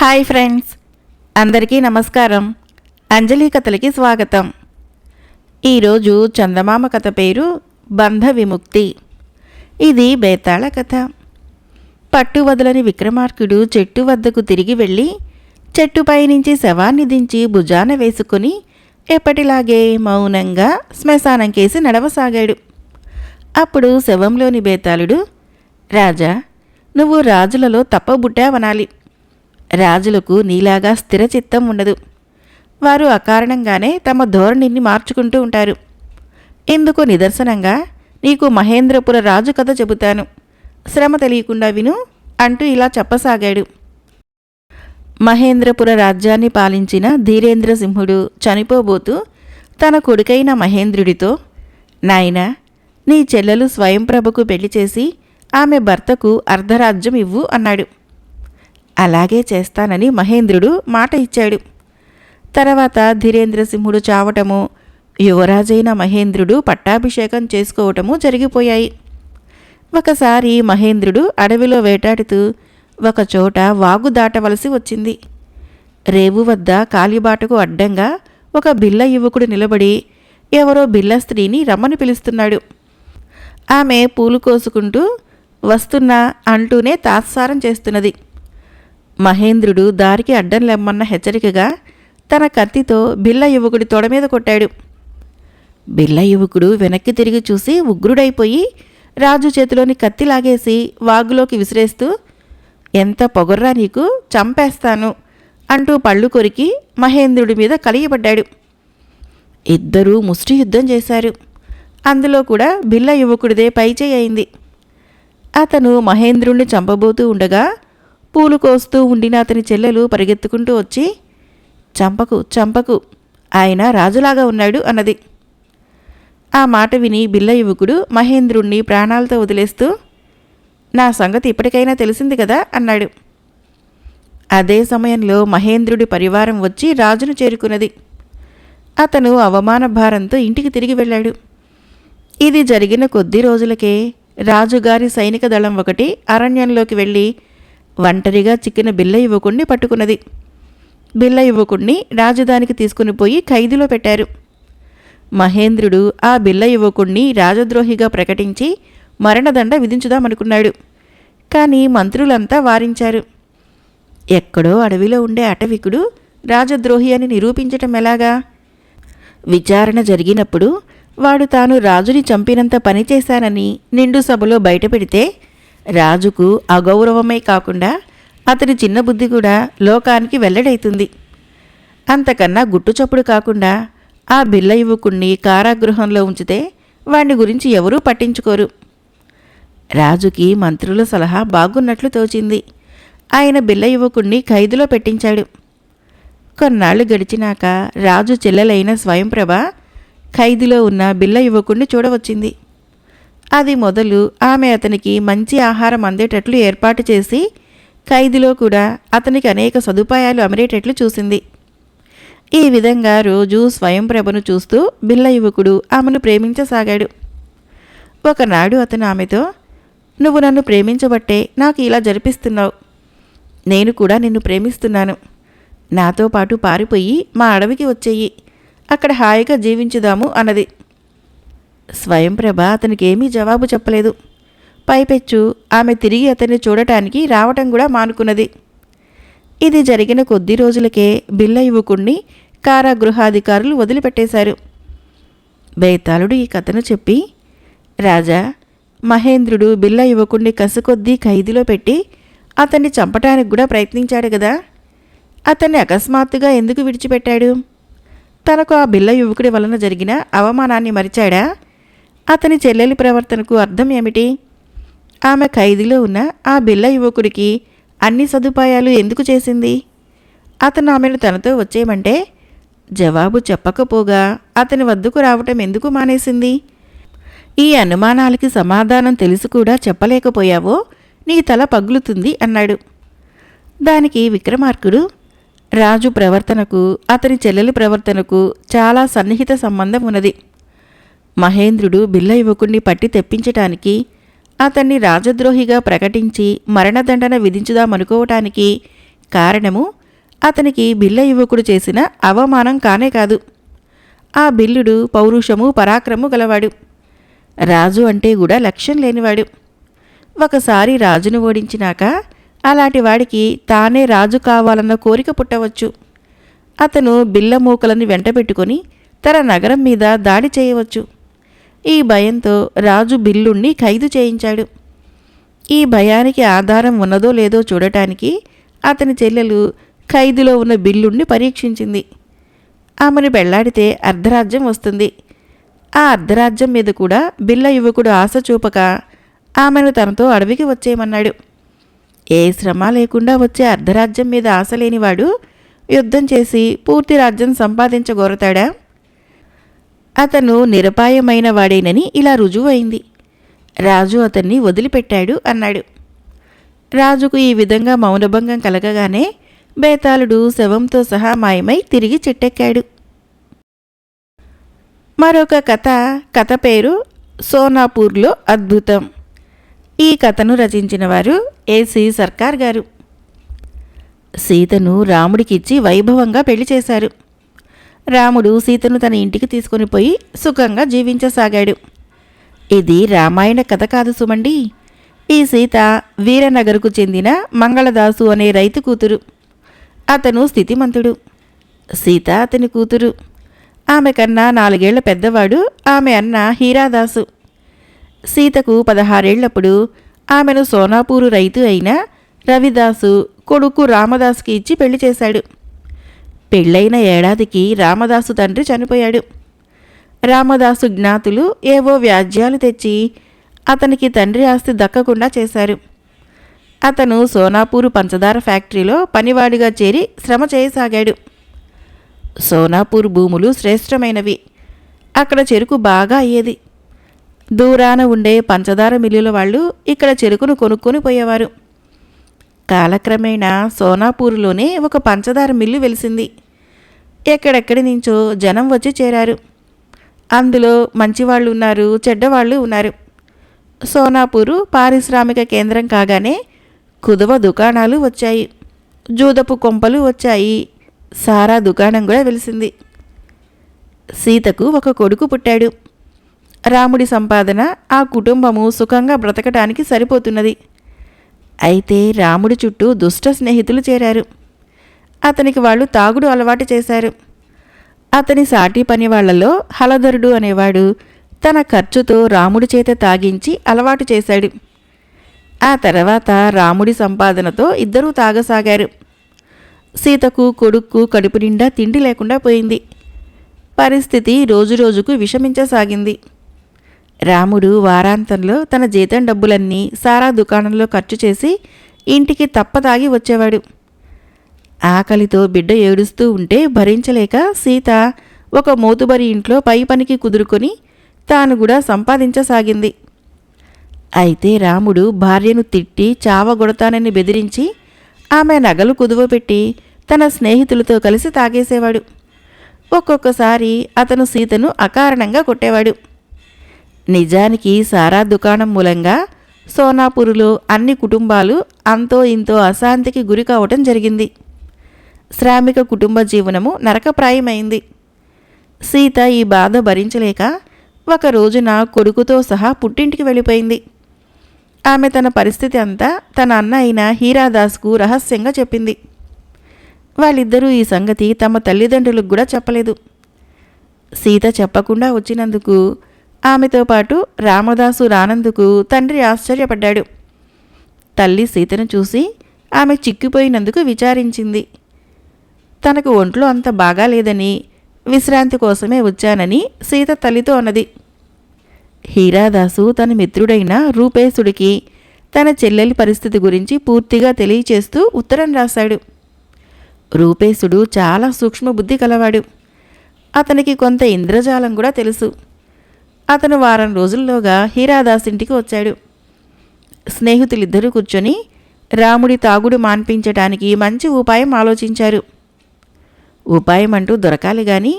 Hi friends, అందరికీ నమస్కారం. అంజలి కథలకి స్వాగతం. ఈరోజు చందమామ కథ పేరు బంధ విముక్తి. ఇది బేతాళ కథ. పట్టు వదలని విక్రమార్కుడు చెట్టు వద్దకు తిరిగి వెళ్ళి చెట్టుపై నుంచి శవాన్ని దించి భుజాన వేసుకుని ఎప్పటిలాగే మౌనంగా శ్మశానం కేసి నడవసాగాడు. అప్పుడు శవంలోని బేతాళుడు, రాజా, నువ్వు రాజులలో తప్పబుట్టావనాలి. రాజులకు నీలాగా స్థిరచిత్తం ఉండదు. వారు అకారణంగానే తమ ధోరణిని మార్చుకుంటూ ఉంటారు. ఇందుకు నిదర్శనంగా నీకు మహేంద్రపుర రాజు కథ చెబుతాను, శ్రమ తెలియకుండా విను అంటూ ఇలా చెప్పసాగాడు. మహేంద్రపుర రాజ్యాన్ని పాలించిన ధీరేంద్రసింహుడు చనిపోబోతూ తన కొడుకైన మహేంద్రుడితో, నాయనా, నీ చెల్లెలు స్వయంప్రభకు పెళ్లి చేసి ఆమె భర్తకు అర్ధరాజ్యం ఇవ్వు అన్నాడు. అలాగే చేస్తానని మహేంద్రుడు మాట ఇచ్చాడు. తర్వాత ధీరేంద్రసింహుడు చావటము, యువరాజైన మహేంద్రుడు పట్టాభిషేకం చేసుకోవటము జరిగిపోయాయి. ఒకసారి మహేంద్రుడు అడవిలో వేటాడుతూ ఒకచోట వాగు దాటవలసి వచ్చింది. రేవు వద్ద కాలిబాటకు అడ్డంగా ఒక బిల్ల యువకుడు నిలబడి ఎవరో బిల్ల స్త్రీని రమ్మని పిలుస్తున్నాడు. ఆమె పూలు కోసుకుంటూ వస్తున్నా అంటూనే తాత్సారం చేస్తున్నది. మహేంద్రుడు దారికి అడ్డం లెమ్మన్న హెచ్చరికగా తన కత్తితో బిల్ల యువకుడి తొడ మీద కొట్టాడు. బిల్ల యువకుడు వెనక్కి తిరిగి చూసి ఉగ్రుడైపోయి రాజు చేతిలోని కత్తి లాగేసి వాగులోకి విసిరేస్తూ, ఎంత పొగర్రా నీకు, చంపేస్తాను అంటూ పళ్ళు కొరికి మహేంద్రుడి మీద కలియబడ్డాడు. ఇద్దరూ ముష్టి యుద్ధం చేశారు. అందులో కూడా బిల్ల యువకుడిదే పైచేయి అయింది. అతను మహేంద్రుణ్ణి చంపబోతూ ఉండగా పూలు కోస్తూ ఉండిన అతని చెల్లెలు పరిగెత్తుకుంటూ వచ్చి, చంపకు చంపకు, ఆయన రాజులాగా ఉన్నాడు అన్నది. ఆ మాట విని బిల్ల యువకుడు మహేంద్రుణ్ణి ప్రాణాలతో వదిలేస్తూ, నా సంగతి ఇప్పటికైనా తెలిసింది కదా అన్నాడు. అదే సమయంలో మహేంద్రుడి పరివారం వచ్చి రాజును చేరుకున్నది. అతను అవమాన భారంతో ఇంటికి తిరిగి వెళ్ళాడు. ఇది జరిగిన కొద్ది రోజులకే రాజుగారి సైనిక దళం ఒకటి అరణ్యంలోకి వెళ్ళి ఒంటరిగా చిక్కిన బిల్ల యువకుణ్ణి పట్టుకున్నది. బిల్ల యువకుణ్ణి రాజధానికి తీసుకుని పోయి ఖైదులో పెట్టారు. మహేంద్రుడు ఆ బిల్ల యువకుణ్ణి రాజద్రోహిగా ప్రకటించి మరణదండ విధించుదామనుకున్నాడు. కానీ మంత్రులంతా వారించారు. ఎక్కడో అడవిలో ఉండే అటవికుడు రాజద్రోహి అని నిరూపించటం ఎలాగా? విచారణ జరిగినప్పుడు వాడు తాను రాజుని చంపినంత పనిచేశానని నిండు సభలో బయటపెడితే రాజుకు అగౌరవమే కాకుండా అతని చిన్న బుద్ధి కూడా లోకానికి వెల్లడైతుంది. అంతకన్నా గుట్టుచప్పుడు కాకుండా ఆ బిల్ల యువకుణ్ణి కారాగృహంలో ఉంచితే వాణ్ణి గురించి ఎవరూ పట్టించుకోరు. రాజుకి మంత్రుల సలహా బాగున్నట్లు తోచింది. ఆయన బిల్ల యువకుణ్ణి ఖైదులో పెట్టించాడు. కొన్నాళ్లు గడిచినాక రాజు చెల్లెలైన స్వయంప్రభ ఖైదులో ఉన్న బిల్ల యువకుణ్ణి చూడవచ్చింది. అది మొదలు ఆమె అతనికి మంచి ఆహారం అందేటట్లు ఏర్పాటు చేసి ఖైదులో కూడా అతనికి అనేక సదుపాయాలు అమరేటట్లు చూసింది. ఈ విధంగా రోజూ స్వయంప్రభను చూస్తూ బిల్ల యువకుడు ఆమెను ప్రేమించసాగాడు. ఒకనాడు అతను ఆమెతో, నువ్వు నన్ను ప్రేమించబట్టే నాకు ఇలా జరిపిస్తున్నావు. నేను కూడా నిన్ను ప్రేమిస్తున్నాను. నాతో పాటు పారిపోయి మా అడవికి వచ్చేయి, అక్కడ హాయిగా జీవించుదాము అన్నది. స్వయంప్రభ అతనికేమీ జవాబు చెప్పలేదు. పైపెచ్చు ఆమె తిరిగి అతన్ని చూడటానికి రావటం కూడా మానుకున్నది. ఇది జరిగిన కొద్ది రోజులకే బిల్ల యువకుణ్ణి కారాగృహాధికారులు వదిలిపెట్టేశారు. బేతాళుడు ఈ కథను చెప్పి, రాజా, మహేంద్రుడు బిల్ల యువకుణ్ణి కసికొద్దీ ఖైదులో పెట్టి అతన్ని చంపటానికి కూడా ప్రయత్నించాడు కదా, అతన్ని అకస్మాత్తుగా ఎందుకు విడిచిపెట్టాడు? తనకు ఆ బిల్ల యువకుడి వలన జరిగిన అవమానాన్ని మరిచాడా? అతని చెల్లెలి ప్రవర్తనకు అర్థం ఏమిటి? ఆమె ఖైదులో ఉన్న ఆ బిల్ల యువకుడికి అన్ని సదుపాయాలు ఎందుకు చేసింది? అతను ఆమెను తనతో వచ్చేయమంటే జవాబు చెప్పకపోగా అతని వద్దకు రావటం ఎందుకు మానేసింది? ఈ అనుమానాలకి సమాధానం తెలిసి కూడా చెప్పలేకపోయావో నీ తల పగులుతుంది అన్నాడు. దానికి విక్రమార్కుడు, రాజు ప్రవర్తనకు అతని చెల్లెలి ప్రవర్తనకు చాలా సన్నిహిత సంబంధం ఉన్నది. మహేంద్రుడు బిల్ల యువకుణ్ణి పట్టి తెప్పించటానికి అతన్ని రాజద్రోహిగా ప్రకటించి మరణదండన విధించుదామనుకోవటానికి కారణము అతనికి బిల్ల యువకుడు చేసిన అవమానం కానే కాదు. ఆ బిల్లుడు పౌరుషము పరాక్రము గలవాడు. రాజు అంటే కూడా లక్ష్యం లేనివాడు. ఒకసారి రాజును ఓడించినాక అలాంటి వాడికి తానే రాజు కావాలన్న కోరిక పుట్టవచ్చు. అతను బిల్ల మూకలను వెంటబెట్టుకొని తన నగరం మీద దాడి చేయవచ్చు. ఈ భయంతో రాజు బిల్లుణ్ణి ఖైదు చేయించాడు. ఈ భయానికి ఆధారం ఉన్నదో లేదో చూడటానికి అతని చెల్లెలు ఖైదులో ఉన్న బిల్లుణ్ణి పరీక్షించింది. ఆమెను పెళ్లాడితే అర్ధరాజ్యం వస్తుంది. ఆ అర్ధరాజ్యం మీద కూడా బిల్ల యువకుడు ఆశ చూపక ఆమెను తనతో అడవికి వచ్చేయమన్నాడు. ఏ శ్రమ లేకుండా వచ్చే అర్ధరాజ్యం మీద ఆశ లేనివాడు యుద్ధం చేసి పూర్తి రాజ్యం సంపాదించగోరతాడా? అతను నిరపాయమైన వాడేనని ఇలా రుజువైంది. రాజు అతన్ని వదిలిపెట్టాడు అన్నాడు. రాజుకు ఈ విధంగా మౌనభంగం కలగగానే బేతాళుడు శవంతో సహా మాయమై తిరిగి చెట్టెక్కాడు. మరొక కథ పేరు సోనాపూర్లో అద్భుతం. ఈ కథను రచించిన వారు ఏసీ సర్కార్ గారు. సీతను రాముడికిచ్చి వైభవంగా పెళ్లి చేశారు. రాముడు సీతను తన ఇంటికి తీసుకొని పోయి సుఖంగా జీవించసాగాడు. ఇది రామాయణ కథ కాదు సుమండి. ఈ సీత వీరనగర్కు చెందిన మంగళదాసు అనే రైతు కూతురు. అతను స్థితిమంతుడు. సీత అతని కూతురు. ఆమె కన్నా 4 ఏళ్ల పెద్దవాడు ఆమె అన్న హీరాదాసు. సీతకు 16 ఏళ్లప్పుడు ఆమెను సోనాపూరు రైతు అయిన రవిదాసు కొడుకు రామదాసుకి ఇచ్చి పెళ్లి చేశాడు. పెళ్ళైన ఏడాదికి రామదాసు తండ్రి చనిపోయాడు. రామదాసు జ్ఞాతులు ఏవో వ్యాజ్యాలు తెచ్చి అతనికి తండ్రి ఆస్తి దక్కకుండా చేశారు. అతను సోనాపూరు పంచదార ఫ్యాక్టరీలో పనివాడిగా చేరి శ్రమ చేయసాగాడు. సోనాపూర్ భూములు శ్రేష్టమైనవి. అక్కడ చెరుకు బాగా అయ్యేది. దూరాన ఉండే పంచదార మిల్లుల వాళ్ళు ఇక్కడ చెరుకును కొనుక్కొని పోయేవారు. కాలక్రమేణా సోనాపూర్లోనే ఒక పంచదార మిల్లు వెలిసింది. ఎక్కడెక్కడి నుంచో జనం వచ్చి చేరారు. అందులో మంచివాళ్ళు ఉన్నారు, చెడ్డవాళ్ళు ఉన్నారు. సోనాపూరు పారిశ్రామిక కేంద్రం కాగానే కుదవ దుకాణాలు వచ్చాయి, జూదపు కొంపలు వచ్చాయి, సారా దుకాణం కూడా వెలిసింది. సీతకు ఒక కొడుకు పుట్టాడు. రాముడి సంపాదన ఆ కుటుంబము సుఖంగా బ్రతకటానికి సరిపోతున్నది. అయితే రాముడి చుట్టూ దుష్ట స్నేహితులు చేరారు. అతనికి వాళ్ళు తాగుడు అలవాటు చేశారు. అతని సాటి పని వాళ్లలో హలధరుడు అనేవాడు తన ఖర్చుతో రాముడి చేత తాగించి అలవాటు చేశాడు. ఆ తర్వాత రాముడి సంపాదనతో ఇద్దరూ తాగసాగారు. సీతకు కొడుక్కు కడుపు నిండా తిండి లేకుండా పోయింది. పరిస్థితి రోజురోజుకు విషమించసాగింది. రాముడు వారాంతంలో తన జీతం డబ్బులన్నీ సారా దుకాణంలో ఖర్చు చేసి ఇంటికి తప్పతాగి వచ్చేవాడు. ఆకలితో బిడ్డ ఏడుస్తూ ఉంటే భరించలేక సీత ఒక మోతుబరి ఇంట్లో పై పనికి కుదురుకొని తాను కూడా సంపాదించసాగింది. అయితే రాముడు భార్యను తిట్టి చావగొడతానని బెదిరించి ఆమె నగలు కుదువపెట్టి తన స్నేహితులతో కలిసి తాగేసేవాడు. ఒక్కొక్కసారి అతను సీతను అకారణంగా కొట్టేవాడు. నిజానికి సారా దుకాణం మూలంగా సోనాపూరులో అన్ని కుటుంబాలు అంతో ఇంతో అశాంతికి గురి కావటం జరిగింది. శ్రామిక కుటుంబ జీవనము నరకప్రాయమైంది. సీత ఈ బాధ భరించలేక ఒక రోజున కొడుకుతో సహా పుట్టింటికి వెళ్ళిపోయింది. ఆమె తన పరిస్థితి అంతా తన అన్న అయిన హీరాదాస్కు రహస్యంగా చెప్పింది. వాళ్ళిద్దరూ ఈ సంగతి తమ తల్లిదండ్రులకు కూడా చెప్పలేదు. సీత చెప్పకుండా వచ్చినందుకు ఆమెతో పాటు రామదాసు రానందుకు తండ్రి ఆశ్చర్యపడ్డాడు. తల్లి సీతను చూసి ఆమె చిక్కిపోయినందుకు విచారించింది. తనకు ఒంట్లో అంత బాగాలేదని విశ్రాంతి కోసమే వచ్చానని సీత తల్లితో అన్నది. హీరాదాసు తన మిత్రుడైన రూపేశుడికి తన చెల్లెలి పరిస్థితి గురించి పూర్తిగా తెలియచేస్తూ ఉత్తరం రాశాడు. రూపేశుడు చాలా సూక్ష్మబుద్ధి కలవాడు. అతనికి కొంత ఇంద్రజాలం కూడా తెలుసు. అతను వారం రోజుల్లోగా హీరాదాసింటికి వచ్చాడు. స్నేహితులిద్దరూ కూర్చొని రాముడి తాగుడు మాన్పించటానికి మంచి ఉపాయం ఆలోచించారు. ఉపాయం అంటూ దొరకాలి గాని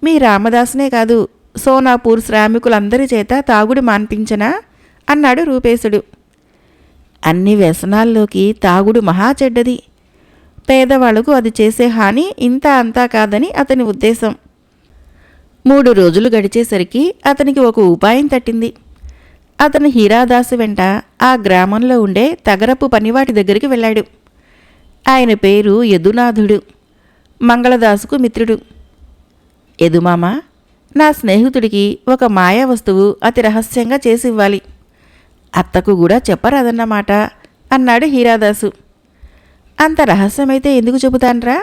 మీ రామదాసునే కాదు, సోనాపూర్ శ్రామికులందరి చేత తాగుడు మాన్పించనా అన్నాడు రూపేశుడు. అన్ని వ్యసనాల్లోకి తాగుడు మహా చెడ్డది. పేదవాళ్లకు అది చేసే హాని ఇంత అంతా కాదని అతని ఉద్దేశం. 3 రోజులు గడిచేసరికి అతనికి ఒక ఉపాయం తట్టింది. అతను హీరాదాసు వెంట ఆ గ్రామంలో ఉండే తగరపు పనివాటి దగ్గరికి వెళ్ళాడు. ఆయన పేరు యదునాథుడు, మంగళదాసుకు మిత్రుడు. యదుమామ, నా స్నేహితుడికి ఒక మాయా వస్తువు అతి రహస్యంగా చేసివ్వాలి. అత్తకు కూడా చెప్పరాదన్నమాట అన్నాడు హీరాదాసు. అంత రహస్యమైతే ఎందుకు చెబుతాన్రా?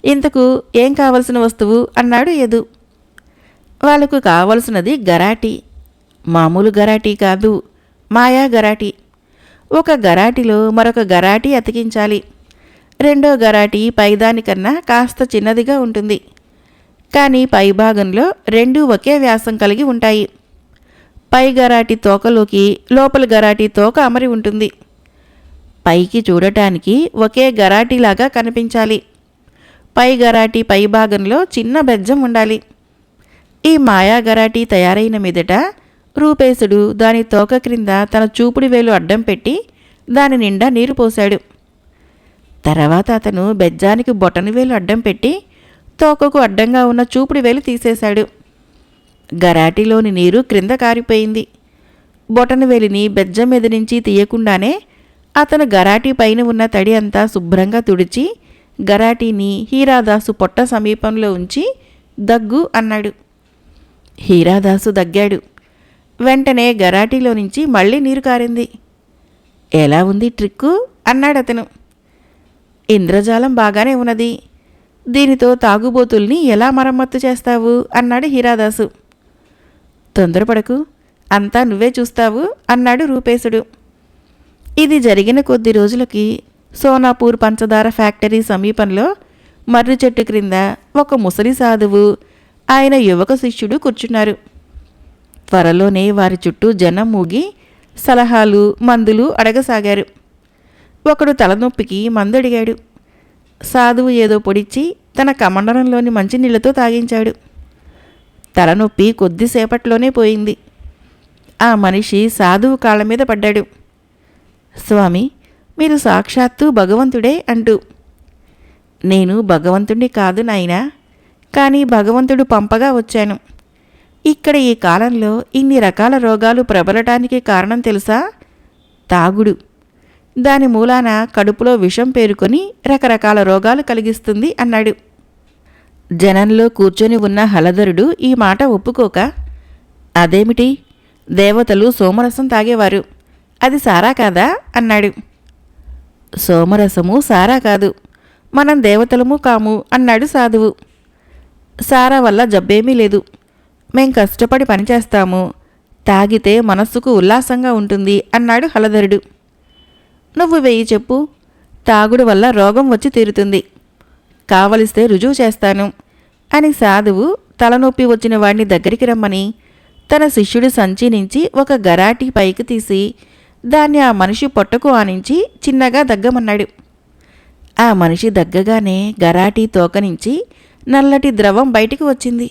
ఇంతకు ఏం కావలసిన వస్తువు అన్నాడు యదు. వాళ్లకు కావలసినది గరాటీ. మామూలు గరాటీ కాదు, మాయా గరాటీ. ఒక గరాటీలో మరొక గరాటీ అతికించాలి. రెండో గరాటీ పైదానికన్నా కాస్త చిన్నదిగా ఉంటుంది. కానీ పైభాగంలో రెండూ ఒకే వ్యాసం కలిగి ఉంటాయి. పై గరాటీ తోకలోకి లోపల గరాటీ తోక అమరి ఉంటుంది. పైకి చూడటానికి ఒకే గరాటీలాగా కనిపించాలి. పై గరాటీ పైభాగంలో చిన్న బెజ్జం ఉండాలి. ఈ మాయా గరాటీ తయారైన మీదట రూపేశుడు దాని తోక క్రింద తన చూపుడు వేలు అడ్డం పెట్టి దాని నిండా నీరు పోశాడు. తర్వాత అతను బెజ్జానికి బొటని వేలు అడ్డం పెట్టి తోకకు అడ్డంగా ఉన్న చూపుడు వేలు తీసేశాడు. గరాటీలోని నీరు క్రింద కారిపోయింది. బొటన వేలిని బెజ్జం మీద నుంచి తీయకుండానే అతను గరాటీ పైన ఉన్న తడి అంతా శుభ్రంగా తుడిచి గరాటీని హీరాదాసు పొట్ట సమీపంలో ఉంచి దగ్గు అన్నాడు. హీరాదాసు దగ్గాడు. వెంటనే గరాటీలో నుంచి మళ్ళీ నీరు కారింది. ఎలా ఉంది ట్రిక్కు అన్నాడతను. ఇంద్రజాలం బాగానే ఉన్నది. దీనితో తాగుబోతుల్ని ఎలా మరమ్మత్తు చేస్తావు అన్నాడు హీరాదాసు. తొందరపడకు, అంతా నువ్వే చూస్తావు అన్నాడు రూపేశుడు. ఇది జరిగిన కొద్ది రోజులకి సోనాపూర్ పంచదార ఫ్యాక్టరీ సమీపంలో మర్రి చెట్టు క్రింద ఒక ముసలి సాధువు, ఆయన యువక శిష్యుడు కూర్చున్నారు. త్వరలోనే వారి చుట్టూ జనం మూగి సలహాలు మందులు అడగసాగారు. ఒకడు తలనొప్పికి మందు అడిగాడు. సాధువు ఏదో పొడిచి తన కమండలంలోని మంచినీళ్లతో తాగించాడు. తలనొప్పి కొద్దిసేపట్లోనే పోయింది. ఆ మనిషి సాధువు కాళ్ళ మీద పడ్డాడు. స్వామి, మీరు సాక్షాత్తు భగవంతుడే అంటూ. నేను భగవంతుణ్ణి కాదు నాయనా, కానీ భగవంతుడు పంపగా వచ్చాను. ఇక్కడ ఈ కాలంలో ఇన్ని రకాల రోగాలు ప్రబలటానికి కారణం తెలుసా? తాగుడు. దాని మూలాన కడుపులో విషం పేరుకొని రకరకాల రోగాలు కలిగిస్తుంది అన్నాడు. జనంలో కూర్చొని ఉన్న హలధరుడు ఈ మాట ఒప్పుకోక, అదేమిటి, దేవతలు సోమరసం తాగేవారు, అది సారా కాదా అన్నాడు. సోమరసము సారా కాదు, మనం దేవతలము కాము అన్నాడు సాధువు. సారా వల్ల జబ్బేమీ లేదు. మేం కష్టపడి పనిచేస్తాము, తాగితే మనస్సుకు ఉల్లాసంగా ఉంటుంది అన్నాడు హలధరుడు. నువ్వు వెయ్యి చెప్పు, తాగుడు వల్ల రోగం వచ్చి తీరుతుంది, కావలిస్తే రుజువు చేస్తాను అని సాధువు తలనొప్పి వచ్చిన వాడిని దగ్గరికి రమ్మని తన శిష్యుడి సంచి నుంచి ఒక గరాటీ పైకి తీసి దాన్ని ఆ మనిషి పొట్టకు ఆనించి చిన్నగా దగ్గమన్నాడు. ఆ మనిషి దగ్గగానే గరాటీ తోక నుంచి నల్లటి ద్రవం బయటికి వచ్చింది.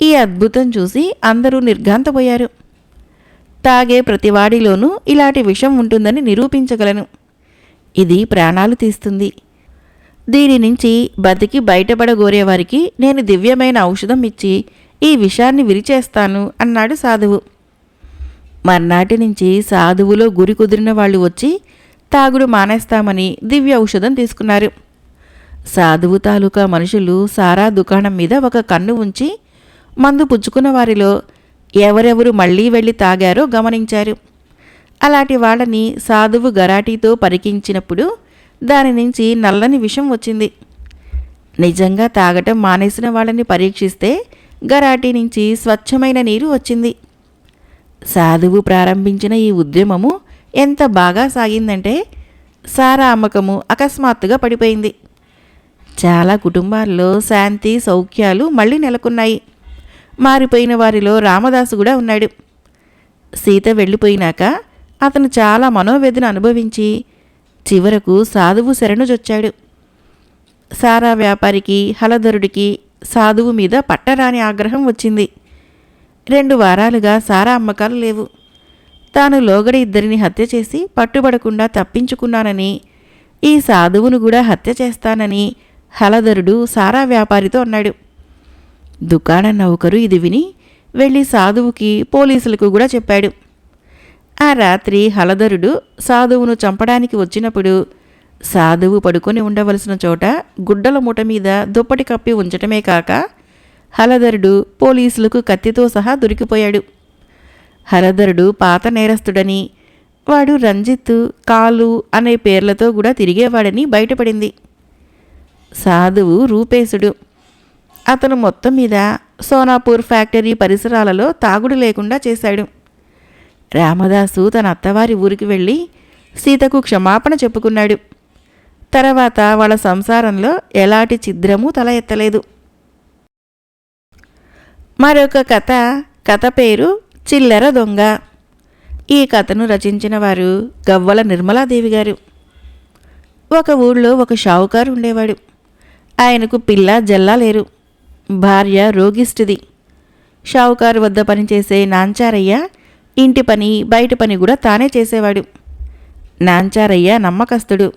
ఈ అద్భుతం చూసి అందరూ నిర్ఘాంతపోయారు. తాగే ప్రతివాడిలోనూ ఇలాంటి విషం ఉంటుందని నిరూపించగలను. ఇది ప్రాణాలు తీస్తుంది. దీని నుంచి బతికి బయటపడగోరేవారికి నేను దివ్యమైన ఔషధం ఇచ్చి ఈ విషాన్ని విరిచేస్తాను అన్నాడు సాధువు. మర్నాటి నుంచి సాధువులో గురి కుదిరిన వాళ్ళు వచ్చి తాగుడు మానేస్తామని దివ్య ఔషధం తీసుకున్నారు. సాధువు తాలూకా మనుషులు సారా దుకాణం మీద ఒక కన్ను ఉంచి మందు పుచ్చుకున్న వారిలో ఎవరెవరు మళ్లీ వెళ్ళి తాగారో గమనించారు. అలాంటి వాళ్ళని సాధువు గరాటీతో పరికించినప్పుడు దాని నుంచి నల్లని విషం వచ్చింది. నిజంగా తాగటం మానేసిన వాళ్ళని పరీక్షిస్తే గరాటీ నుంచి స్వచ్ఛమైన నీరు వచ్చింది. సాధువు ప్రారంభించిన ఈ ఉద్యమము ఎంత బాగా సాగిందంటే సారా అమ్మకము అకస్మాత్తుగా పడిపోయింది. చాలా కుటుంబాల్లో శాంతి సౌఖ్యాలు మళ్ళీ నెలకొన్నాయి. మారిపోయిన వారిలో రామదాసు కూడా ఉన్నాడు. సీత వెళ్ళిపోయినాక అతను చాలా మనోవేదన అనుభవించి చివరకు సాధువు శరణుజొచ్చాడు. సారా వ్యాపారికి హలధరుడికి సాధువు మీద పట్టరాని ఆగ్రహం వచ్చింది. 2 వారాలుగా సారా అమ్మకాలు లేవు. తాను లోగడ 2 హత్య చేసి పట్టుబడకుండా తప్పించుకున్నానని ఈ సాధువును కూడా హత్య చేస్తానని హలధరుడు సారా వ్యాపారితో అన్నాడు. దుకాణ నౌకరు ఇది విని వెళ్ళి సాధువుకి పోలీసులకు కూడా చెప్పాడు. ఆ రాత్రి హలధరుడు సాధువును చంపడానికి వచ్చినప్పుడు సాధువు పడుకొని ఉండవలసిన చోట గుడ్డల మూట మీద దుప్పటి కప్పి ఉంచటమే కాక హలధరుడు పోలీసులకు కత్తితో సహా దొరికిపోయాడు. హలధరుడు పాత నేరస్తుడని, వాడు రంజిత్, కాలు అనే పేర్లతో కూడా తిరిగేవాడని బయటపడింది. సాధువు రూపేశుడు. అతను మొత్తం మీద సోనాపూర్ ఫ్యాక్టరీ పరిసరాలలో తాగుడు లేకుండా చేశాడు. రామదాసు తన అత్తవారి ఊరికి వెళ్ళి సీతకు క్షమాపణ చెప్పుకున్నాడు. తర్వాత వాళ్ళ సంసారంలో ఎలాంటి ఛిద్రమూ తల ఎత్తలేదు. మరొక కథ పేరు చిల్లర దొంగ. ఈ కథను రచించిన వారు గవ్వల నిర్మలాదేవి గారు. ఒక ఊళ్ళో ఒక షావుకారు ఉండేవాడు. ఆయనకు పిల్ల జల్లా లేరు. భార్య రోగిష్టిది. షావుకారు వద్ద పనిచేసే నాంచారయ్య ఇంటి పని బయట పని కూడా తానే చేసేవాడు. నాంచారయ్య నమ్మకస్తుడు.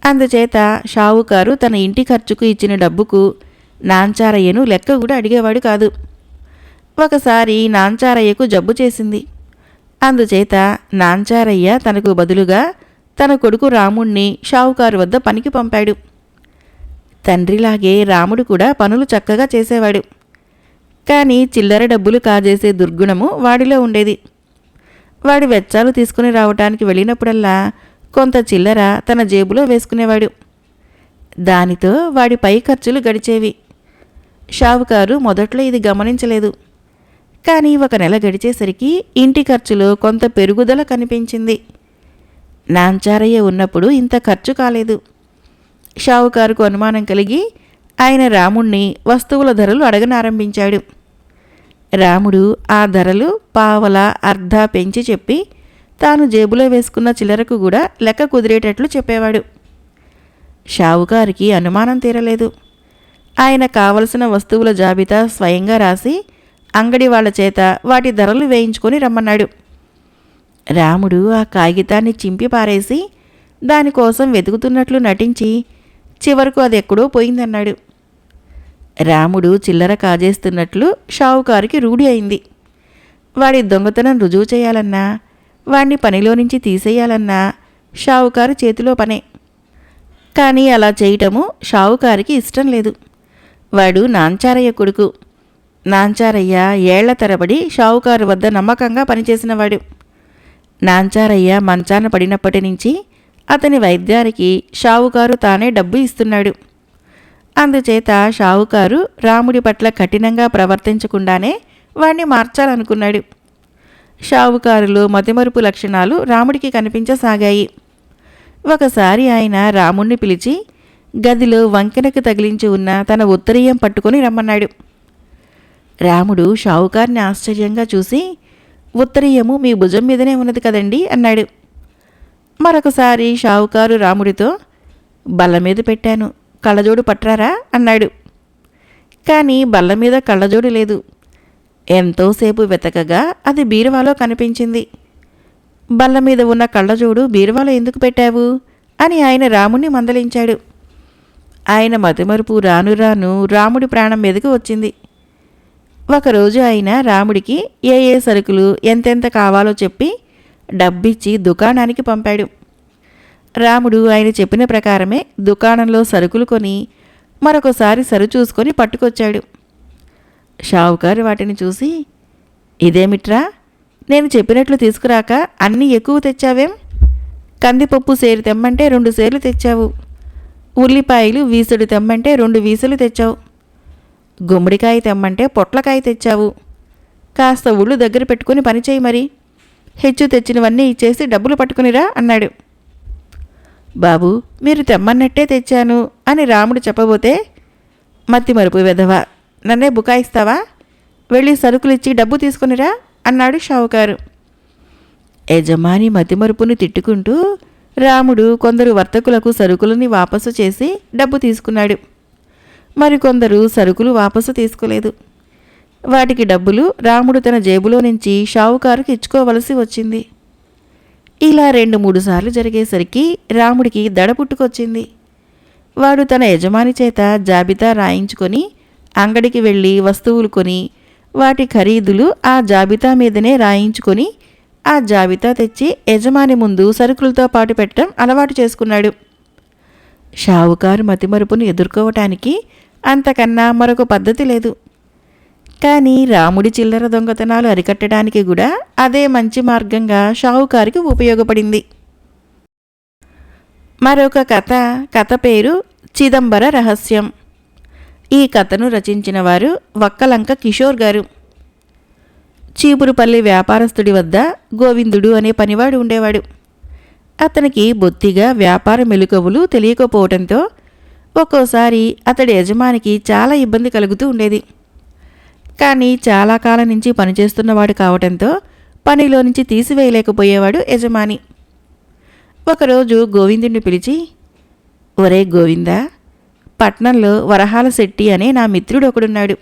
అందుచేత షావుకారు తన ఇంటి ఖర్చుకు ఇచ్చిన డబ్బుకు నాంచారయ్యను లెక్క కూడా అడిగేవాడు కాదు. ఒకసారి నాంచారయ్యకు జబ్బు చేసింది. అందుచేత నాంచారయ్య తనకు బదులుగా తన కొడుకు రాముణ్ణి షావుకారు వద్ద పనికి పంపాడు. తండ్రిలాగే రాముడు కూడా పనులు చక్కగా చేసేవాడు. కానీ చిల్లర డబ్బులు కాజేసే దుర్గుణము వాడిలో ఉండేది. వాడి వెచ్చాలు తీసుకుని రావటానికి వెళ్ళినప్పుడల్లా కొంత చిల్లర తన జేబులో వేసుకునేవాడు. దానితో వాడి పై ఖర్చులు గడిచేవి. షావుకారు మొదట్లో ఇది గమనించలేదు. కానీ ఒక నెల గడిచేసరికి ఇంటి ఖర్చులో కొంత పెరుగుదల కనిపించింది. నాంచారయ్య ఉన్నప్పుడు ఇంత ఖర్చు కాలేదు. షావుకారుకు అనుమానం కలిగి ఆయన రాముణ్ణి వస్తువుల ధరలు అడగనారంభించాడు. రాముడు ఆ ధరలు పావల అర్ధ పెంచి చెప్పి తాను జేబులో వేసుకున్న చిల్లరకు కూడా లెక్క కుదిరేటట్లు చెప్పేవాడు. షావుకారికి అనుమానం తీరలేదు. ఆయన కావలసిన వస్తువుల జాబితా స్వయంగా రాసి అంగడి వాళ్ల చేత వాటి ధరలు వేయించుకొని రమ్మన్నాడు. రాముడు ఆ కాగితాన్ని చింపి పారేసి దానికోసం వెతుకుతున్నట్లు నటించి చివరకు అది ఎక్కడో పోయిందన్నాడు. రాముడు చిల్లర కాజేస్తున్నట్లు షావుకారికి రూఢి అయింది. వాడి దొంగతనం రుజువు చేయాలన్నా వాణ్ణి పనిలో నుంచి తీసేయాలన్నా షావుకారు చేతిలో పనే. కానీ అలా చేయటము షావుకారికి ఇష్టం లేదు. వాడు నాంచారయ్య కొడుకు. నాంచారయ్య ఏళ్ల తరబడి షావుకారు వద్ద నమ్మకంగా పనిచేసినవాడు. నాంచారయ్య మంచాన పడినప్పటి నుంచి అతని వైద్యానికి షావుకారు తానే డబ్బు ఇస్తున్నాడు. అందుచేత షావుకారు రాముడి పట్ల కఠినంగా ప్రవర్తించకుండానే వాణ్ణి మార్చాలనుకున్నాడు. షావుకారులో మతిమరుపు లక్షణాలు రాముడికి కనిపించసాగాయి. ఒకసారి ఆయన రాముణ్ణి పిలిచి గదిలో వంకెనకు తగిలించి ఉన్న తన ఉత్తరీయం పట్టుకొని రమ్మన్నాడు. రాముడు షావుకారిని ఆశ్చర్యంగా చూసి, ఉత్తరీయము మీ భుజం మీదనే ఉన్నది కదండి అన్నాడు. మరొకసారి షావుకారు రాముడితో, బల్ల మీద పెట్టాను, కళ్ళజోడు పట్రారా అన్నాడు. కానీ బల్ల మీద కళ్ళజోడు లేదు. ఎంతోసేపు వెతకగా అది బీరువాలో కనిపించింది. బల్ల మీద ఉన్న కళ్ళజోడు బీరువాలో ఎందుకు పెట్టావు అని ఆయన రాముణ్ణి మందలించాడు. ఆయన మతిమరుపు రాను రాను రాముడి ప్రాణం మీదకి వచ్చింది. ఒకరోజు ఆయన రాముడికి ఏ ఏ సరుకులు ఎంతెంత కావాలో చెప్పి డబ్బిచ్చి దుకాణానికి పంపాడు. రాముడు ఆయన చెప్పిన ప్రకారమే దుకాణంలో సరుకులు కొని మరొకసారి సరిచూసుకొని పట్టుకొచ్చాడు. షావుకారు వాటిని చూసి, ఇదేమిట్రా, నేను చెప్పినట్లు తీసుకురాక అన్నీ ఎక్కువ తెచ్చావేం? కందిపప్పు సేరు తెమ్మంటే 2 సేర్లు తెచ్చావు. ఉల్లిపాయలు వీసుడు తెమ్మంటే 2 వీసులు తెచ్చావు. గుమ్మడికాయ తెమ్మంటే పొట్లకాయ తెచ్చావు. కాస్త ఉళ్ళు దగ్గర పెట్టుకుని పనిచేయి, మరి హెచ్చు తెచ్చినవన్నీ ఇచ్చేసి డబ్బులు పట్టుకునిరా అన్నాడు. బాబు, మీరు తెమ్మన్నట్టే తెచ్చాను అని రాముడు చెప్పబోతే, మత్తి మరుపు వెధవ, నన్నే బుకాయిస్తావా, వెళ్ళి సరుకులిచ్చి డబ్బు తీసుకునిరా అన్నాడు షావుకారు. యజమాని మతిమరుపుని తిట్టుకుంటూ రాముడు కొందరు వర్తకులకు సరుకులని వాపసు చేసి డబ్బు తీసుకున్నాడు. మరికొందరు సరుకులు వాపసు తీసుకోలేదు. వాటికి డబ్బులు రాముడు తన జేబులో నుంచి షావుకారుకి ఇచ్చుకోవలసి వచ్చింది. ఇలా 2-3 సార్లు జరిగేసరికి రాముడికి దడ పుట్టుకొచ్చింది. వాడు తన యజమాని చేత జాబితా రాయించుకొని అంగడికి వెళ్ళి వస్తువులు కొని వాటి ఖరీదులు ఆ జాబితా మీదనే రాయించుకొని ఆ జాబితా తెచ్చి యజమాని ముందు సరుకులతో పాటు పెట్టడం అలవాటు చేసుకున్నాడు. షావుకారు మతిమరుపును ఎదుర్కోవటానికి అంతకన్నా మరొక పద్ధతి లేదు. కానీ రాముడి చిల్లర దొంగతనాలు అరికట్టడానికి కూడా అదే మంచి మార్గంగా షావుకారికి ఉపయోగపడింది. మరొక కథ పేరు చిదంబర రహస్యం. ఈ కథను రచించిన వారు వక్కలంక కిషోర్ గారు. చీపురుపల్లి వ్యాపారస్తుడి వద్ద గోవిందుడు అనే పనివాడు ఉండేవాడు. అతనికి బొత్తిగా వ్యాపార మెలకువలు తెలియకపోవడంతో ఒక్కోసారి అతడి యజమానికి చాలా ఇబ్బంది కలుగుతూ ఉండేది. కానీ చాలా కాలం నుంచి పనిచేస్తున్నవాడు కావటంతో పనిలో నుంచి తీసివేయలేకపోయేవాడు యజమాని. ఒకరోజు గోవిందుడిని పిలిచి, ఒరే గోవిందా, పట్నంలో వరహాల శెట్టి అనే నా మిత్రుడు ఒకడున్నాడు.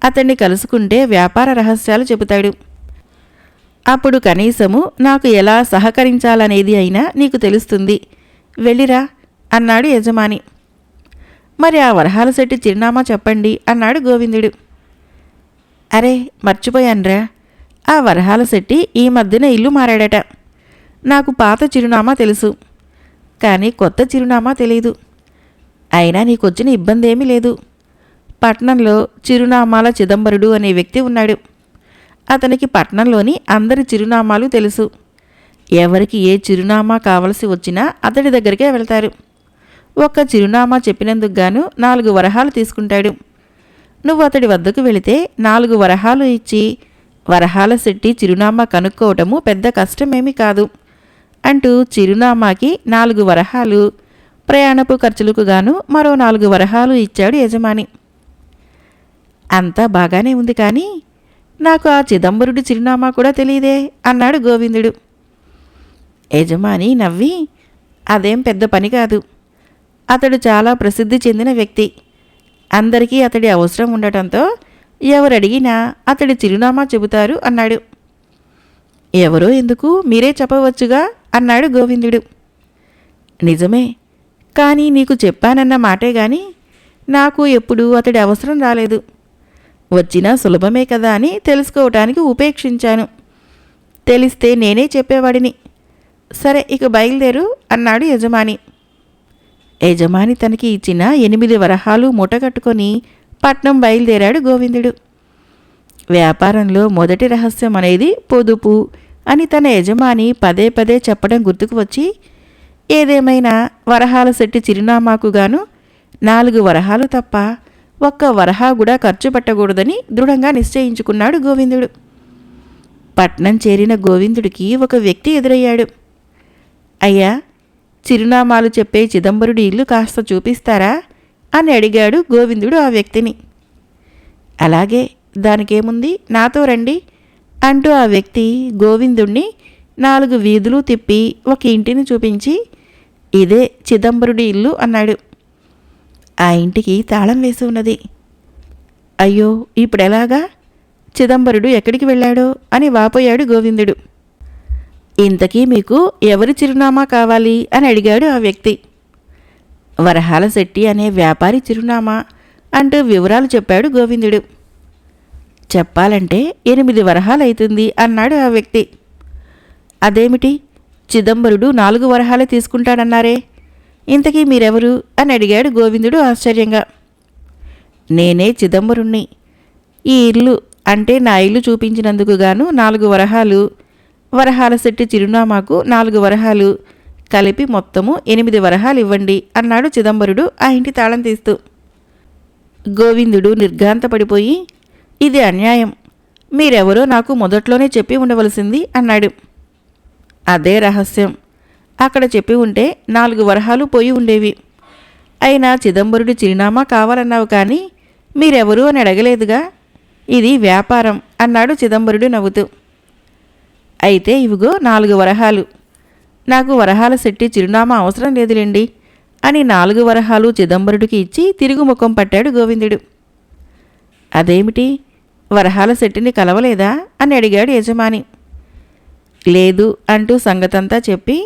అతన్ని కలుసుకుంటే వ్యాపార రహస్యాలు చెబుతాడు. అప్పుడు కనీసము నాకు ఎలా సహకరించాలనేది అయినా నీకు తెలుస్తుంది. వెళ్ళిరా అన్నాడు యజమాని. మరి ఆ వరహాల శెట్టి చిరునామా చెప్పండి అన్నాడు గోవిందుడు. అరే మర్చిపోయాన్రా, ఆ వరహాల శెట్టి ఈ మధ్యన ఇల్లు మారాడట. నాకు పాత చిరునామా తెలుసు, కానీ కొత్త చిరునామా తెలీదు. అయినా నీకొచ్చిన ఇబ్బంది ఏమీ లేదు. పట్నంలో చిరునామాల చిదంబరుడు అనే వ్యక్తి ఉన్నాడు. అతనికి పట్నంలోని అందరి చిరునామాలు తెలుసు. ఎవరికి ఏ చిరునామా కావలసి వచ్చినా అతడి దగ్గరికే వెళ్తారు. ఒక్క చిరునామా చెప్పినందుకు గాను 4 వరహాలు తీసుకుంటాడు. నువ్వు అతడి వద్దకు వెళితే 4 వరహాలు ఇచ్చి వరహాల శెట్టి చిరునామా కనుక్కోవటము పెద్ద కష్టమేమీ కాదు అంటూ చిరునామాకి 4 వరహాలు, ప్రయాణపు ఖర్చులకు గాను మరో 4 వరహాలు ఇచ్చాడు యజమాని. అంతా బాగానే ఉంది, కానీ నాకు ఆ చిదంబరుడి చిరునామా కూడా తెలియదే అన్నాడు గోవిందుడు. యజమాని నవ్వి, అదేం పెద్ద పని కాదు. అతడు చాలా ప్రసిద్ధి చెందిన వ్యక్తి. అందరికీ అతడి అవసరం ఉండటంతో ఎవరడిగినా అతడి చిరునామా చెబుతారు అన్నాడు. ఎవరో ఎందుకు, మీరే చెప్పవచ్చుగా అన్నాడు గోవిందుడు. నిజమే, కానీ నీకు చెప్పానన్న మాటే గాని నాకు ఎప్పుడూ అతడి అవసరం రాలేదు. వచ్చినా సులభమే కదా అని తెలుసుకోవటానికి ఉపేక్షించాను. తెలిస్తే నేనే చెప్పేవాడిని. సరే ఇక బయలుదేరు అన్నాడు యజమాని. యజమాని తనకి ఇచ్చిన 8 వరహాలు మూటగట్టుకొని పట్నం బయలుదేరాడు గోవిందుడు. వ్యాపారంలో మొదటి రహస్యం అనేది పొదుపు అని తన యజమాని పదే పదే చెప్పడం గుర్తుకు వచ్చి, ఏదేమైనా వరహాల శెట్టి చిరునామాకు గాను 4 వరహాలు తప్ప ఒక్క వరహా కూడా ఖర్చు పెట్టకూడదని దృఢంగా నిశ్చయించుకున్నాడు గోవిందుడు. పట్నం చేరిన గోవిందుడికి ఒక వ్యక్తి ఎదురయ్యాడు. అయ్యా, చిరునామాలు చెప్పే చిదంబరుడి ఇల్లు కాస్త చూపిస్తారా అని అడిగాడు గోవిందుడు ఆ వ్యక్తిని. అలాగే, దానికేముంది, నాతో రండి అంటూ ఆ వ్యక్తి గోవిందుణ్ణి 4 వీధులు తిప్పి ఒక ఇంటిని చూపించి, ఇదే చిదంబరుడి ఇల్లు అన్నాడు. ఆ ఇంటికి తాళం వేసి ఉన్నది. అయ్యో, ఇప్పుడెలాగా? చిదంబరుడు ఎక్కడికి వెళ్ళాడో అని వాపోయాడు గోవిందుడు. ఇంతకీ మీకు ఎవరి చిరునామా కావాలి అని అడిగాడు ఆ వ్యక్తి. వరహాల శెట్టి అనే వ్యాపారి చిరునామా అంటూ వివరాలు చెప్పాడు గోవిందుడు. చెప్పాలంటే 8 వరహాలైతుంది అన్నాడు ఆ వ్యక్తి. అదేమిటి, చిదంబరుడు 4 వరహాలే తీసుకుంటాడన్నారే, ఇంతకీ మీరెవరు అని అడిగాడు గోవిందుడు ఆశ్చర్యంగా. నేనే చిదంబరుణ్ణి. ఈ ఇల్లు అంటే నా ఇల్లు చూపించినందుకు గాను 4 వరహాలు, వరహాల శెట్టి చిరునామాకు 4 వరహాలు, కలిపి మొత్తము 8 వరహాలు ఇవ్వండి అన్నాడు చిదంబరుడు ఆ ఇంటి తాళం తీస్తూ. గోవిందుడు నిర్ఘాంతపడిపోయి, ఇది అన్యాయం, మీరెవరో నాకు మొదట్లోనే చెప్పి ఉండవలసింది అన్నాడు. అదే రహస్యం, అక్కడ చెప్పి ఉంటే 4 వరహాలు పోయి ఉండేవి. అయినా చిదంబరుడి చిరునామా కావాలన్నావు, కానీ మీరెవరు అని అడగలేదుగా. ఇది వ్యాపారం అన్నాడు చిదంబరుడు నవ్వుతూ. అయితే ఇవిగో 4 వరహాలు. నాకు వరహాల శెట్టి చిరునామా అవసరం లేదులేండి అని 4 వరహాలు చిదంబరుడికి ఇచ్చి తిరుగు ముఖం పట్టాడు గోవిందుడు. అదేమిటి, వరహాల శెట్టిని కలవలేదా అని అడిగాడు యజమాని. లేదు అంటూ సంగతంతా చెప్పి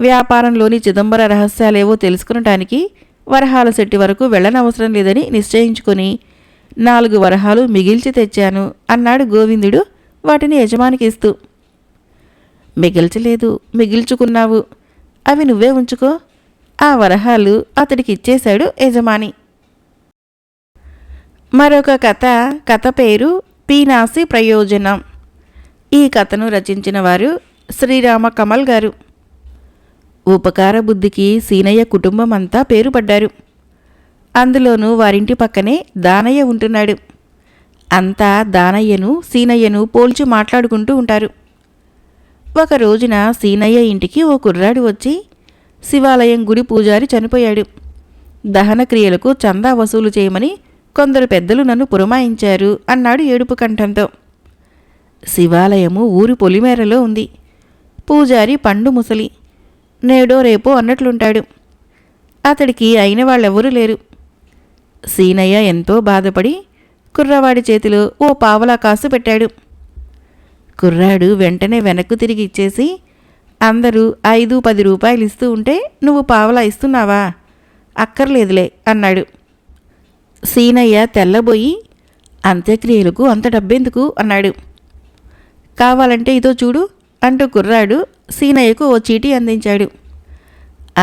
వ్యాపారంలోని చిదంబర రహస్యాలేవో తెలుసుకునటానికి వరహాల శెట్టి వరకు వెళ్ళనవసరం లేదని నిశ్చయించుకొని 4 వరహాలు మిగిల్చి తెచ్చాను అన్నాడు గోవిందుడు వాటిని యజమానికి ఇస్తూ. మిగిల్చలేదు, మిగిల్చుకున్నావు, అవి నువ్వే ఉంచుకో. ఆ వరహాలు అతడికిచ్చేశాడు యజమాని. మరొక కథ పేరు పీనాసి ప్రయోజనం. ఈ కథను రచించిన వారు శ్రీరామ కమల్ గారు. ఉపకార బుద్ధికి సీనయ్య కుటుంబం అంతా పేరు పడ్డారు. అందులోనూ వారింటి పక్కనే దానయ్య ఉంటున్నాడు. అంతా దానయ్యను సీనయ్యను పోల్చి మాట్లాడుకుంటూ ఉంటారు. ఒక రోజున సీనయ్య ఇంటికి ఓ కుర్రాడు వచ్చి, శివాలయం గుడి పూజారి చనిపోయాడు, దహన క్రియలకు చందా వసూలు చేయమని కొందరు పెద్దలు నన్ను పురమాయించారు అన్నాడు ఏడుపు కంఠంతో. శివాలయము ఊరి పొలిమేరలో ఉంది. పూజారి పండు ముసలి, నేడో రేపో అన్నట్లుంటాడు. అతడికి అయిన వాళ్ళెవరూ లేరు. సీనయ్య ఎంతో బాధపడి కుర్రవాడి చేతిలో ఓ పావలా కాసు పెట్టాడు. కుర్రాడు వెంటనే వెనక్కు తిరిగి ఇచ్చేసి, అందరూ 5-10 రూపాయలు ఇస్తూ ఉంటే నువ్వు పావలా ఇస్తున్నావా? అక్కర్లేదులే అన్నాడు. సీనయ్య తెల్లబోయి, అంత్యక్రియలకు అంత డబ్బెందుకు అన్నాడు. కావాలంటే ఇదో చూడు అంటూ కుర్రాడు సీనయ్యకు ఓ చీటీ అందించాడు.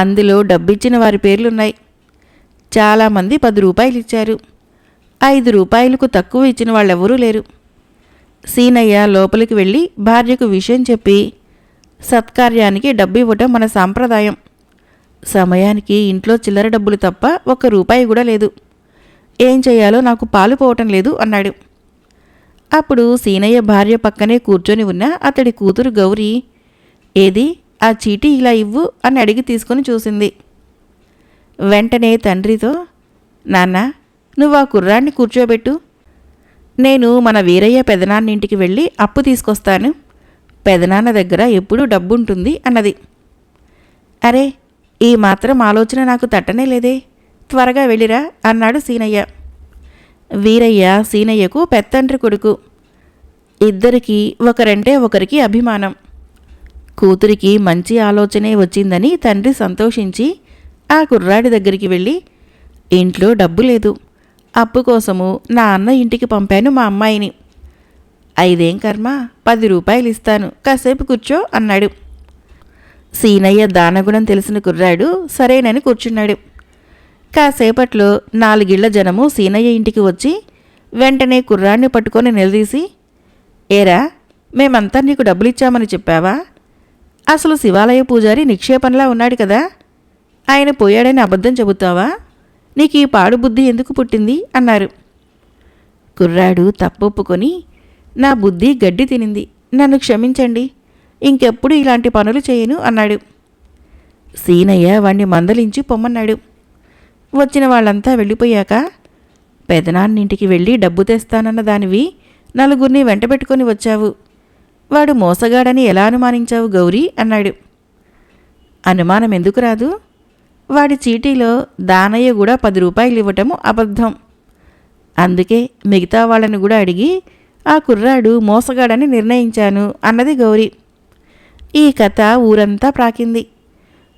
అందులో డబ్బిచ్చిన వారి పేర్లున్నాయి. చాలామంది 10 రూపాయలు ఇచ్చారు. 5 రూపాయలకు తక్కువ ఇచ్చిన వాళ్ళెవరూ లేరు. సీనయ్య లోపలికి వెళ్ళి భార్యకు విషయం చెప్పి, సత్కార్యానికి డబ్బు ఇవ్వటం మన సాంప్రదాయం. సమయానికి ఇంట్లో చిల్లర డబ్బులు తప్ప 1 రూపాయి కూడా లేదు. ఏం చేయాలో నాకు పాలు పోవటం లేదు అన్నాడు. అప్పుడు సీనయ్య భార్య పక్కనే కూర్చొని ఉన్న అతడి కూతురు గౌరీ, ఏది ఆ చీటీ ఇలా ఇవ్వు అని అడిగి తీసుకొని చూసింది. వెంటనే తండ్రితో, నాన్న, నువ్వు ఆ కుర్రాన్ని కూర్చోబెట్టు, నేను మన వీరయ్య పెదనాన్నింటికి వెళ్ళి అప్పు తీసుకొస్తాను, పెదనాన్న దగ్గర ఎప్పుడూ డబ్బుంటుంది అన్నది. అరే, ఈ మాత్రం ఆలోచన నాకు తట్టనే లేదే, త్వరగా వెళ్ళిరా అన్నాడు సీనయ్య. వీరయ్య సీనయ్యకు పెత్తండ్రి కొడుకు. ఇద్దరికీ ఒకరంటే ఒకరికి అభిమానం. కూతురికి మంచి ఆలోచనే వచ్చిందని తండ్రి సంతోషించి ఆ కుర్రాడి దగ్గరికి వెళ్ళి, ఇంట్లో డబ్బు లేదు, అప్పు కోసము నా అన్న ఇంటికి పంపాను మా అమ్మాయిని. 5ఏం కర్మ, 10 రూపాయలు ఇస్తాను, కాసేపు కూర్చో అన్నాడు. సీనయ్య దానగుణం తెలిసిన కుర్రాడు సరేనని కూర్చున్నాడు. కాసేపట్లో 4 ఇళ్ల జనము సీనయ్య ఇంటికి వచ్చి వెంటనే కుర్రాన్ని పట్టుకొని నిలదీసి, ఏరా, మేమంతా నీకు డబ్బులిచ్చామని చెప్పావా? అసలు శివాలయ పూజారి నిక్షేపంలా ఉన్నాడు కదా, ఆయన పోయాడని అబద్ధం చెబుతావా? నీకు ఈ పాడు బుద్ధి ఎందుకు పుట్టింది అన్నారు. కుర్రాడు తప్పొప్పుకొని, నా బుద్ధి గడ్డి తినింది, నన్ను క్షమించండి, ఇంకెప్పుడు ఇలాంటి పనులు చేయను అన్నాడు. సీనయ్య వాణ్ణి మందలించి పొమ్మన్నాడు. వచ్చిన వాళ్ళంతా వెళ్ళిపోయాక, పెదనాన్నింటికి వెళ్ళి డబ్బు తెస్తానన్న దానివి 4గురిని వెంటబెట్టుకొని వచ్చావు, వాడు మోసగాడని ఎలా అనుమానించావు గౌరీ అన్నాడు. అనుమానం ఎందుకు రాదు? వాడి చీటీలో దానయ్య కూడా 10 రూపాయలు ఇవ్వటము అబద్ధం. అందుకే మిగతా వాళ్ళని కూడా అడిగి ఆ కుర్రాడు మోసగాడని నిర్ణయించాను అన్నది గౌరీ. ఈ కథ ఊరంతా ప్రాకింది.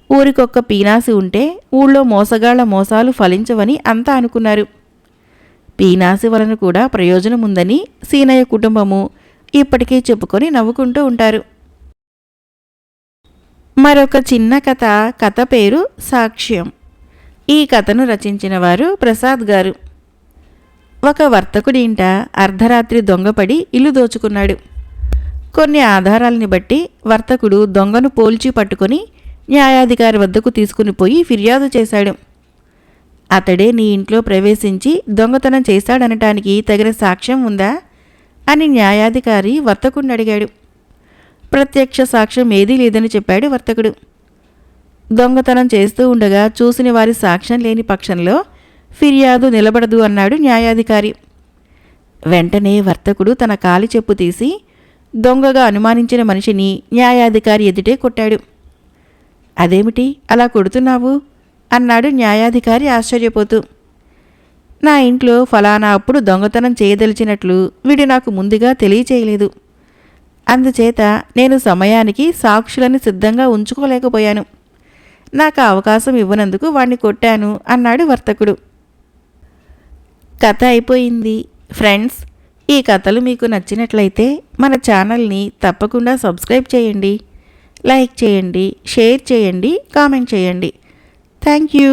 ఊరికొక్క పీనాసి ఉంటే ఊళ్ళో మోసగాళ్ల మోసాలు ఫలించవని అంతా అనుకున్నారు. పీనాసి వలన కూడా ప్రయోజనం ఉందని సీనయ్య కుటుంబము ఇప్పటికీ చెప్పుకొని నవ్వుకుంటూ ఉంటారు. మరొక చిన్న కథ పేరు సాక్ష్యం. ఈ కథను రచించిన వారు ప్రసాద్ గారు. ఒక వర్తకుడి ఇంట అర్ధరాత్రి దొంగపడి ఇల్లు దోచుకున్నాడు. కొన్ని ఆధారాలని బట్టి వర్తకుడు దొంగను పోల్చి పట్టుకొని న్యాయాధికారి వద్దకు తీసుకుని పోయి ఫిర్యాదు చేశాడు. అతడే నీ ఇంట్లో ప్రవేశించి దొంగతనం చేశాడనటానికి తగిన సాక్ష్యం ఉందా అని న్యాయాధికారి వర్తకుడిని అడిగాడు. ప్రత్యక్ష సాక్ష్యం ఏదీ లేదని చెప్పాడు వర్తకుడు. దొంగతనం చేస్తూ ఉండగా చూసిన వారి సాక్ష్యం లేని పక్షంలో ఫిర్యాదు నిలబడదు అన్నాడు న్యాయాధికారి. వెంటనే వర్తకుడు తన కాలి చెప్పు తీసి దొంగగా అనుమానించిన మనిషిని న్యాయాధికారి ఎదుటే కొట్టాడు. అదేమిటి అలా కొడుతున్నావు అన్నాడు న్యాయాధికారి ఆశ్చర్యపోతూ. నా ఇంట్లో ఫలానా అప్పుడు దొంగతనం చేయదలిచినట్లు వీడు నాకు ముందుగా తెలియచేయలేదు. అందుచేత నేను సమయానికి సాక్షులను సిద్ధంగా ఉంచుకోలేకపోయాను. నాకు అవకాశం ఇవ్వనందుకు వాణ్ణి కొట్టాను అన్నాడు వర్తకుడు. కథ అయిపోయింది. ఫ్రెండ్స్, ఈ కథలు మీకు నచ్చినట్లయితే మన ఛానల్ని తప్పకుండా సబ్స్క్రైబ్ చేయండి, లైక్ చేయండి, షేర్ చేయండి, కామెంట్ చేయండి. Thank you.